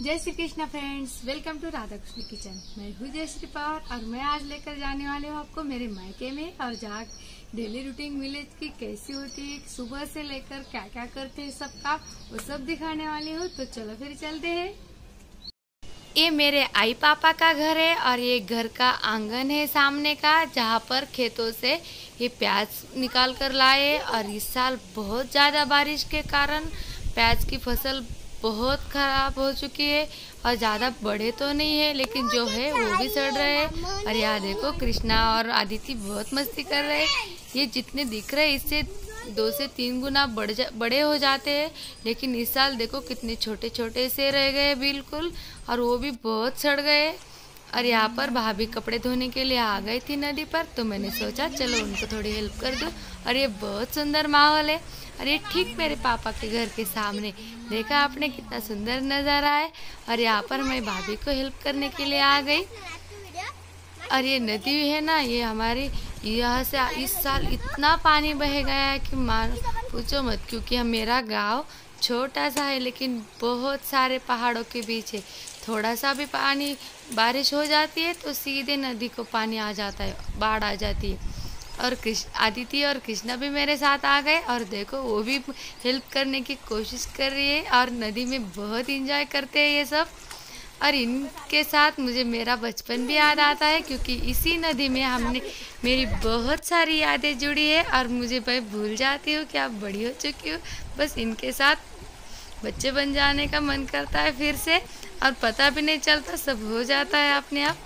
जय Shri Krishna friends, welcome to Radha Krishna kitchen. मैं हूँ जय श्री पवार और मैं आज लेकर जाने वाली हूँ आपको मेरे मायके में और जहाँ डेली रूटीन विलेज की कैसी होती है, सुबह से लेकर क्या क्या करते हैं सबका वो सब दिखाने वाली हूँ। तो चलो फिर चलते हैं। ये मेरे आई पापा का घर है और ये घर का आंगन है सामने का, जहाँ पर खेतों से ये प्याज निकाल कर लाए। और इस साल बहुत ज़्यादा बारिश के कारण प्याज की फसल बहुत खराब हो चुकी है और ज़्यादा बड़े तो नहीं है, लेकिन जो है वो भी सड़ रहे हैं। और यहाँ देखो कृष्णा और आदित्य बहुत मस्ती कर रहे हैं। ये जितने दिख रहे हैं इससे 2 से 3 गुना बड़े हो जाते हैं, लेकिन इस साल देखो कितने छोटे छोटे से रह गए बिल्कुल, और वो भी बहुत सड़ गए। और यहाँ पर भाभी कपड़े धोने के लिए आ गई थी नदी पर, तो मैंने सोचा चलो उनको थोड़ी हेल्प कर दूँ। और ये बहुत सुंदर माहौल है और ये ठीक मेरे पापा के घर के सामने, देखा आपने कितना सुंदर नज़ारा है। और यहाँ पर मैं भाभी को हेल्प करने के लिए आ गई। और ये नदी है ना, ये हमारी यहाँ से इस साल इतना पानी बह गया है कि मार पूछो मत, क्योंकि मेरा गांव छोटा सा है लेकिन बहुत सारे पहाड़ों के बीच है। थोड़ा सा भी पानी बारिश हो जाती है तो सीधे नदी को पानी आ जाता है, बाढ़ आ जाती है। और आदित्य और कृष्णा भी मेरे साथ आ गए और देखो वो भी हेल्प करने की कोशिश कर रही है और नदी में बहुत इंजॉय करते हैं ये सब। और इनके साथ मुझे मेरा बचपन भी याद आता है, क्योंकि इसी नदी में हमने मेरी बहुत सारी यादें जुड़ी है। और मुझे मैं भूल जाती हूँ कि अब बड़ी हो चुकी हूँ, बस इनके साथ बच्चे बन जाने का मन करता है फिर से, और पता भी नहीं चलता, सब हो जाता है अपने आप।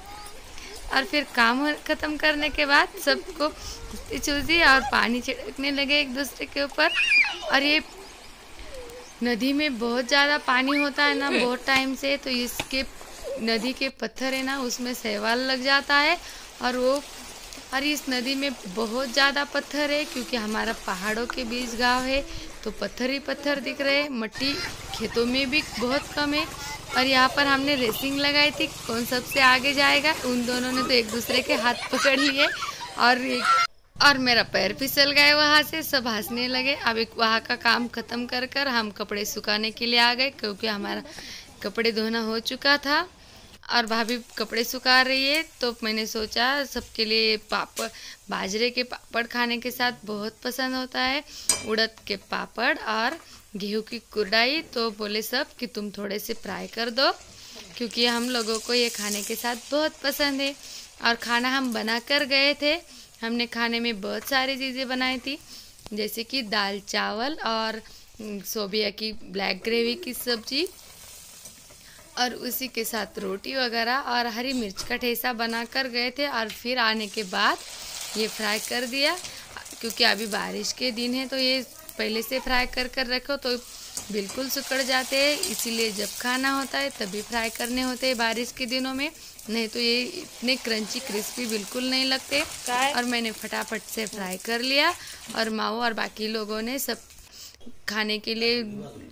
और फिर काम ख़त्म करने के बाद सबको चूजी और पानी छिड़कने लगे एक दूसरे के ऊपर। और ये नदी में बहुत ज़्यादा पानी होता है ना बहुत टाइम से, तो इसके नदी के पत्थर है ना उसमें शैवाल लग जाता है। और इस नदी में बहुत ज़्यादा पत्थर है, क्योंकि हमारा पहाड़ों के बीच गांव है, तो पत्थर ही पत्थर दिख रहे हैं। मिट्टी खेतों में भी बहुत कम है। और यहाँ पर हमने रेसिंग लगाई थी कौन सबसे आगे जाएगा। उन दोनों ने तो एक दूसरे के हाथ पकड़ लिए और मेरा पैर फिसल गए, वहाँ से सब हंसने लगे। अब एक वहाँ का काम ख़त्म कर हम कपड़े सुखाने के लिए आ गए, क्योंकि हमारा कपड़े धोना हो चुका था और भाभी कपड़े सुखा रही है। तो मैंने सोचा सबके लिए पापड़, बाजरे के पापड़ खाने के साथ बहुत पसंद होता है, उड़द के पापड़ और गेहूं की कुरडाई। तो बोले सब कि तुम थोड़े से फ्राई कर दो, क्योंकि हम लोगों को ये खाने के साथ बहुत पसंद है। और खाना हम बना कर गए थे, हमने खाने में बहुत सारी चीज़ें बनाई थी, जैसे कि दाल चावल और सोबिया की ब्लैक ग्रेवी की सब्जी, और उसी के साथ रोटी वगैरह और हरी मिर्च का ठेसा बना कर गए थे। और फिर आने के बाद ये फ्राई कर दिया, क्योंकि अभी बारिश के दिन है तो ये पहले से फ्राई कर रखो तो बिल्कुल सिकुड़ जाते हैं, इसीलिए जब खाना होता है तभी फ्राई करने होते हैं बारिश के दिनों में, नहीं तो ये इतने क्रंची क्रिस्पी बिल्कुल नहीं लगते। और मैंने फटाफट से फ्राई कर लिया और माओ और बाकी लोगों ने सब खाने के लिए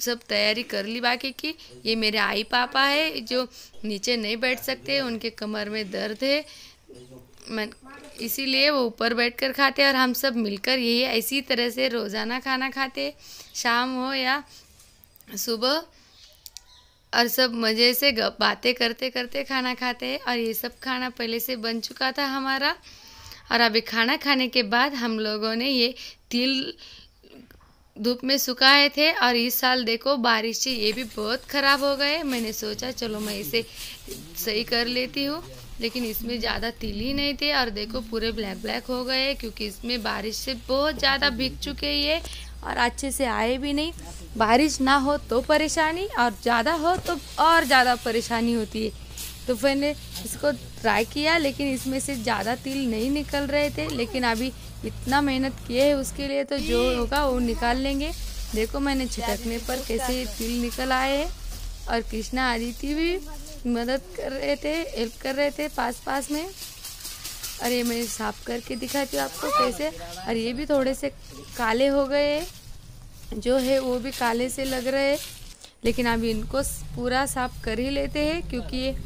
सब तैयारी कर ली बाकी की। ये मेरे आई पापा है जो नीचे नहीं बैठ सकते, उनके कमर में दर्द है, इसीलिए वो ऊपर बैठकर खाते हैं। और हम सब मिलकर यही ऐसी तरह से रोज़ाना खाना खाते, शाम हो या सुबह, और सब मज़े से बातें करते करते खाना खाते हैं। और ये सब खाना पहले से बन चुका था हमारा। और अभी खाना खाने के बाद हम लोगों ने ये तिल धूप में सुखाए थे। और इस साल देखो बारिश से ये भी बहुत ख़राब हो गए। मैंने सोचा चलो मैं इसे सही कर लेती हूँ, लेकिन इसमें ज़्यादा तिल ही नहीं थे और देखो पूरे ब्लैक ब्लैक हो गए, क्योंकि इसमें बारिश से बहुत ज़्यादा भीग चुके ये और अच्छे से आए भी नहीं। बारिश ना हो तो परेशानी, और ज़्यादा हो तो और ज़्यादा परेशानी होती है। तो मैंने इसको ट्राई किया, लेकिन इसमें से ज़्यादा तिल नहीं निकल रहे थे, लेकिन अभी इतना मेहनत किए है उसके लिए, तो जो होगा वो निकाल लेंगे। देखो मैंने छिटकने पर कैसे तिल निकल आए हैं। और कृष्णा आदित्य भी मदद कर रहे थे, हेल्प कर रहे थे पास में। और ये मैं साफ करके दिखाती हूँ आपको कैसे। और ये भी थोड़े से काले हो गए, जो है वो भी काले से लग रहे हैं, लेकिन अभी इनको पूरा साफ कर ही लेते हैं, क्योंकि ये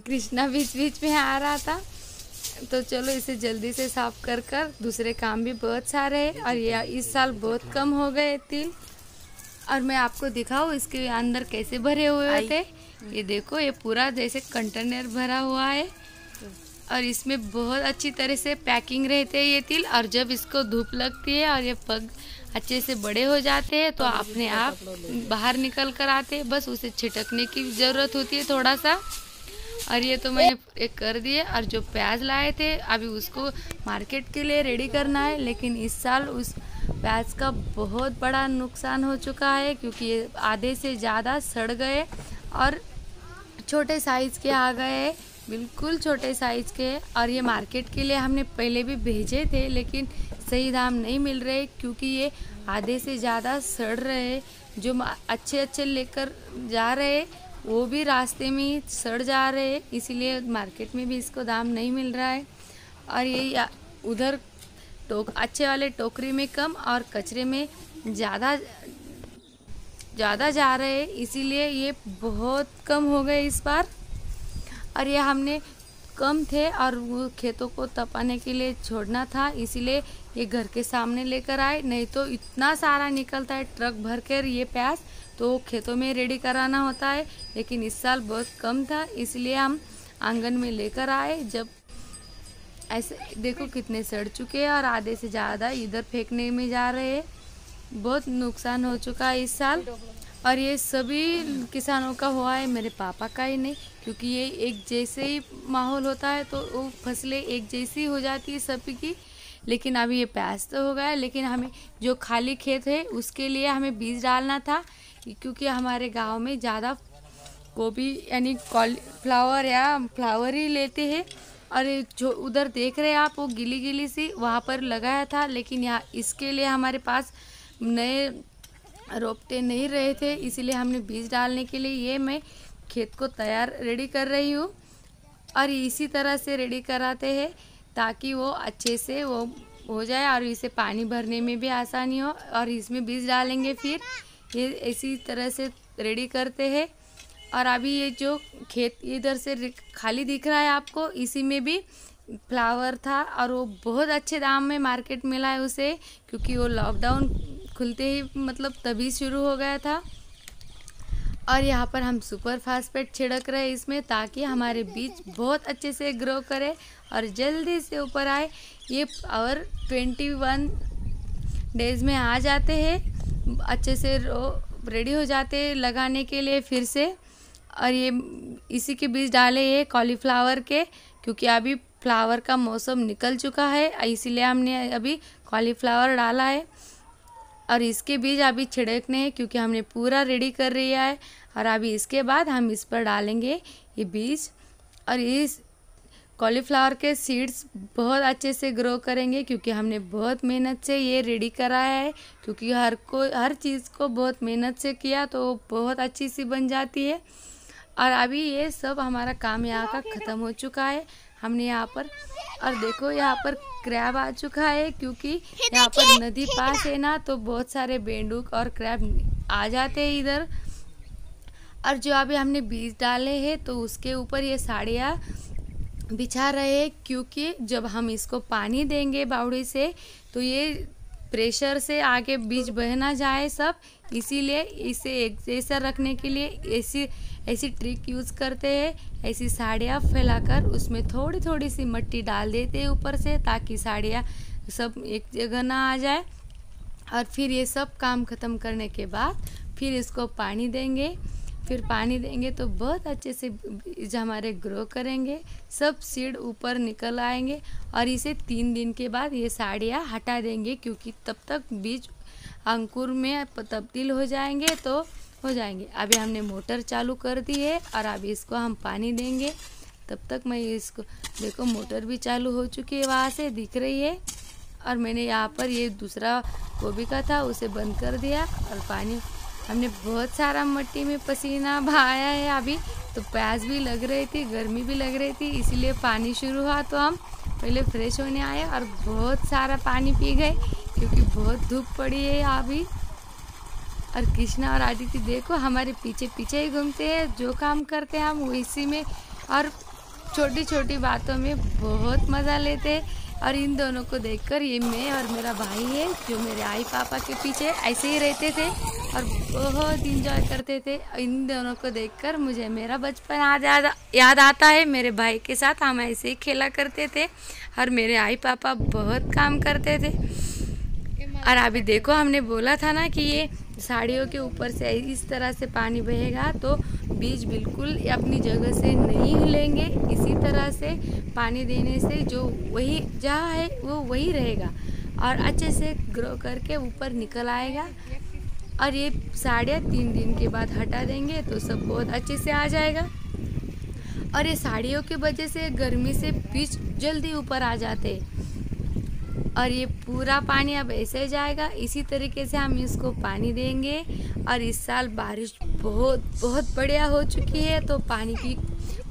कृष्णा बीच बीच में आ रहा था। तो चलो इसे जल्दी से साफ कर दूसरे काम भी बहुत सारे हैं। और ये इस साल बहुत कम हो गए तिल, और मैं आपको दिखाऊं इसके अंदर कैसे भरे हुए होते। ये देखो, ये पूरा जैसे कंटेनर भरा हुआ है और इसमें बहुत अच्छी तरह से पैकिंग रहते हैं ये तिल। और जब इसको धूप लगती है और ये पग अच्छे से बड़े हो जाते हैं तो अपने आप बाहर निकल कर आते हैं। बस उसे छिटकने की ज़रूरत होती है थोड़ा सा। और ये तो मैंने एक कर दिए। और जो प्याज लाए थे अभी उसको मार्केट के लिए रेडी करना है, लेकिन इस साल उस प्याज का बहुत बड़ा नुकसान हो चुका है क्योंकि ये आधे से ज़्यादा सड़ गए और छोटे साइज़ के आ गए, बिल्कुल छोटे साइज़ के। और ये मार्केट के लिए हमने पहले भी भेजे थे लेकिन सही दाम नहीं मिल रहे क्योंकि ये आधे से ज़्यादा सड़ रहे। जो अच्छे लेकर जा रहे वो भी रास्ते में ही सड़ जा रहे, इसीलिए मार्केट में भी इसको दाम नहीं मिल रहा है। और ये उधर अच्छे वाले टोकरी में कम और कचरे में ज़्यादा जा रहे हैं, इसीलिए ये बहुत कम हो गए इस बार। और ये हमने कम थे और वो खेतों को तपाने के लिए छोड़ना था, इसीलिए ये घर के सामने लेकर आए। नहीं तो इतना सारा निकलता है ट्रक भर कर ये प्याज, तो खेतों में रेडी कराना होता है। लेकिन इस साल बहुत कम था इसलिए हम आंगन में लेकर आए। जब ऐसे देखो कितने सड़ चुके हैं और आधे से ज़्यादा इधर फेंकने में जा रहे हैं। बहुत नुकसान हो चुका है इस साल। और ये सभी किसानों का हुआ है, मेरे पापा का ही नहीं, क्योंकि ये एक जैसे ही माहौल होता है तो वो फसलें एक जैसी हो जाती है सभी की। लेकिन अभी ये प्याज तो हो गया, लेकिन हमें जो खाली खेत है उसके लिए हमें बीज डालना था क्योंकि हमारे गांव में ज़्यादा गोभी यानी कॉलीफ्लावर या फ्लावर ही लेते हैं। और जो उधर देख रहे हैं आप वो गिली सी वहाँ पर लगाया था, लेकिन यहाँ इसके लिए हमारे पास नए रोपटे नहीं रहे थे, इसीलिए हमने बीज डालने के लिए ये मैं खेत को तैयार रेडी कर रही हूँ। और इसी तरह से रेडी कराते हैं ताकि वो अच्छे से वो हो जाए और इसे पानी भरने में भी आसानी हो। और इसमें बीज डालेंगे, फिर ये इसी तरह से रेडी करते हैं। और अभी ये जो खेत इधर से खाली दिख रहा है आपको, इसी में भी फ्लावर था और वो बहुत अच्छे दाम में मार्केट मिला है उसे, क्योंकि वो लॉकडाउन खुलते ही मतलब तभी शुरू हो गया था। और यहाँ पर हम सुपर फास्फेट छिड़क रहे हैं इसमें ताकि हमारे बीज बहुत अच्छे से ग्रो करे और जल्दी से ऊपर आए। ये और 21 डेज में आ जाते हैं, अच्छे से रेडी हो जाते हैं लगाने के लिए फिर से। और ये इसी के बीज डाले ये कॉलीफ्लावर के, क्योंकि अभी फ्लावर का मौसम निकल चुका है, इसीलिए हमने अभी कॉलीफ्लावर डाला है। और इसके बीज अभी छिड़कने हैं क्योंकि हमने पूरा रेडी कर लिया है। और अभी इसके बाद हम इस पर डालेंगे ये बीज। और इस कॉलीफ्लावर के सीड्स बहुत अच्छे से ग्रो करेंगे क्योंकि हमने बहुत मेहनत से ये रेडी कराया है, क्योंकि हर चीज़ को बहुत मेहनत से किया तो बहुत अच्छी सी बन जाती है। और अभी ये सब हमारा काम यहाँ का ख़त्म हो चुका है। हमने यहाँ पर और देखो यहाँ पर क्रैब आ चुका है, क्योंकि यहाँ पर नदी पास है ना, तो बहुत सारे बेंडूक और क्रैब आ जाते हैं इधर। और जो अभी हमने बीज डाले हैं तो उसके ऊपर ये साड़ियाँ बिछा रहे हैं, क्योंकि जब हम इसको पानी देंगे बावड़ी से तो ये प्रेशर से आगे बीज बह ना जाए सब, इसीलिए इसे एक जैसा रखने के लिए ऐसी ट्रिक यूज़ करते हैं। ऐसी साड़ियाँ फैलाकर उसमें थोड़ी थोड़ी सी मिट्टी डाल देते हैं ऊपर से, ताकि साड़ियाँ सब एक जगह ना आ जाए। और फिर ये सब काम ख़त्म करने के बाद फिर इसको पानी देंगे। फिर पानी देंगे तो बहुत अच्छे से बीज हमारे ग्रो करेंगे, सब सीड ऊपर निकल आएंगे। और इसे 3 दिन के बाद ये साड़ियाँ हटा देंगे, क्योंकि तब तक बीज अंकुर में तब्दील हो जाएंगे तो हो जाएंगे। अभी हमने मोटर चालू कर दी है और अभी इसको हम पानी देंगे। तब तक मैं इसको देखो मोटर भी चालू हो चुकी है, वहाँ से दिख रही है। और मैंने यहाँ पर ये दूसरा गोभी का था उसे बंद कर दिया। और पानी हमने बहुत सारा मिट्टी में पसीना बहाया है अभी, तो प्यास भी लग रही थी, गर्मी भी लग रही थी, इसीलिए पानी शुरू हुआ तो हम पहले फ्रेश होने आए और बहुत सारा पानी पी गए, क्योंकि बहुत धूप पड़ी है अभी। और कृष्णा और आदित्य देखो हमारे पीछे पीछे ही घूमते हैं, जो काम करते हैं हम इसी में, और छोटी छोटी बातों में बहुत मज़ा लेते हैं। और इन दोनों को देखकर ये मैं और मेरा भाई है जो मेरे आई पापा के पीछे ऐसे ही रहते थे और बहुत इंजॉय करते थे। इन दोनों को देखकर मुझे मेरा बचपन याद आता है। मेरे भाई के साथ हम ऐसे ही खेला करते थे और मेरे आई पापा बहुत काम करते थे। और अभी देखो, हमने बोला था ना कि ये साड़ियों के ऊपर से इस तरह से पानी बहेगा तो बीज बिल्कुल अपनी जगह से नहीं हिलेंगे। इसी तरह से पानी देने से जो वही जहाँ है वो वही रहेगा और अच्छे से ग्रो करके ऊपर निकल आएगा। और ये साड़ियाँ 3 दिन के बाद हटा देंगे तो सब बहुत अच्छे से आ जाएगा। और ये साड़ियों की वजह से गर्मी से बीज जल्दी ऊपर आ जाते हैं और ये पूरा पानी अब ऐसे जाएगा। इसी तरीके से हम इसको पानी देंगे। और इस साल बारिश बहुत बढ़िया हो चुकी है तो पानी की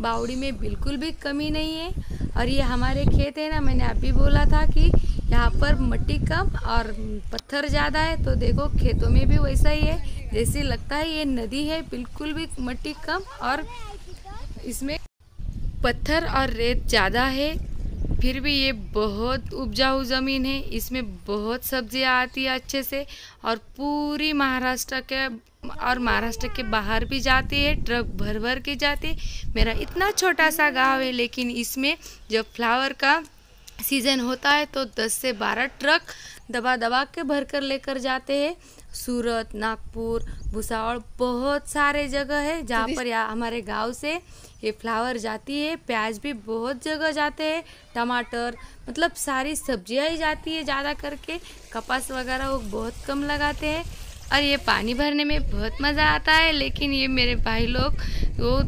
बावड़ी में बिल्कुल भी कमी नहीं है। और ये हमारे खेत है ना, मैंने अभी बोला था कि यहाँ पर मिट्टी कम और पत्थर ज़्यादा है, तो देखो खेतों में भी वैसा ही है। जैसे लगता है ये नदी है, बिल्कुल भी मिट्टी कम और इसमें पत्थर और रेत ज़्यादा है। फिर भी ये बहुत उपजाऊ ज़मीन है, इसमें बहुत सब्जियां आती है अच्छे से और पूरी महाराष्ट्र के बाहर भी जाती है, ट्रक भर भर के जाती है। मेरा इतना छोटा सा गांव है लेकिन इसमें जब फ्लावर का सीज़न होता है तो 10 से 12 ट्रक दबा के भर कर लेकर जाते हैं। सूरत, नागपुर, भुसावल, बहुत सारे जगह है जहाँ पर हमारे गांव से ये फ्लावर जाती है। प्याज भी बहुत जगह जाते हैं, टमाटर, मतलब सारी सब्जियां ही जाती है ज़्यादा करके। कपास वगैरह वो बहुत कम लगाते हैं और ये पानी भरने में बहुत मज़ा आता है। लेकिन ये मेरे भाई लोग वो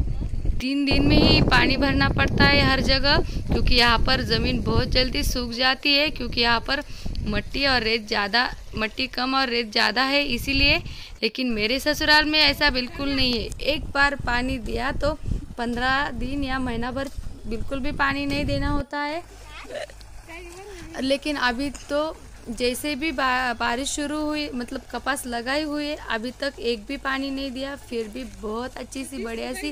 3 दिन में ही पानी भरना पड़ता है हर जगह, क्योंकि यहाँ पर ज़मीन बहुत जल्दी सूख जाती है, क्योंकि यहाँ पर मिट्टी कम और रेत ज़्यादा है इसीलिए। लेकिन मेरे ससुराल में ऐसा बिल्कुल नहीं है। एक बार पानी दिया तो 15 दिन या महीना भर बिल्कुल भी पानी नहीं देना होता है। लेकिन अभी तो जैसे भी बारिश शुरू हुई, मतलब कपास लगाई हुई है, अभी तक एक भी पानी नहीं दिया, फिर भी बहुत अच्छी सी बढ़िया सी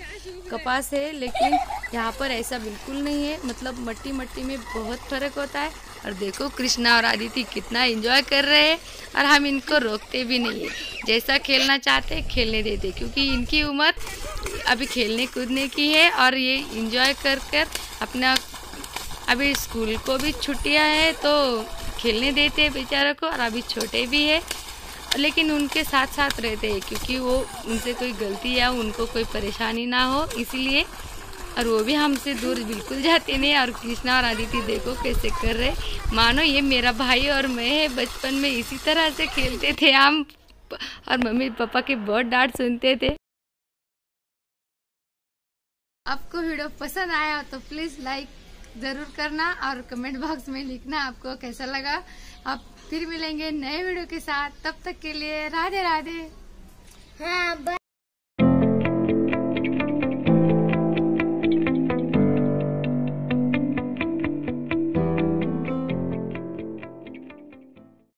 कपास है। लेकिन यहाँ पर ऐसा बिल्कुल नहीं है, मतलब मिट्टी में बहुत फर्क होता है। और देखो कृष्णा और आदिति कितना एंजॉय कर रहे हैं और हम इनको रोकते भी नहीं है। जैसा खेलना चाहते खेलने देते, क्योंकि इनकी उम्र अभी खेलने कूदने की है और ये एंजॉय कर अपना, अभी स्कूल को भी छुट्टियां हैं तो खेलने देते हैं बेचारों को। और अभी छोटे भी है लेकिन उनके साथ साथ रहते हैं, क्योंकि वो उनसे कोई गलती या उनको कोई परेशानी ना हो इसीलिए। और वो भी हमसे दूर बिल्कुल जाते नहीं। और कृष्णा और आदिति देखो कैसे कर रहे, मानो ये मेरा भाई और मैं है। बचपन में इसी तरह से खेलते थे हम और मम्मी पापा की बहुत डांट सुनते थे। आपको वीडियो पसंद आया तो प्लीज लाइक जरूर करना और कमेंट बॉक्स में लिखना आपको कैसा लगा। आप फिर मिलेंगे नए वीडियो के साथ, तब तक के लिए राधे राधे। हाँ।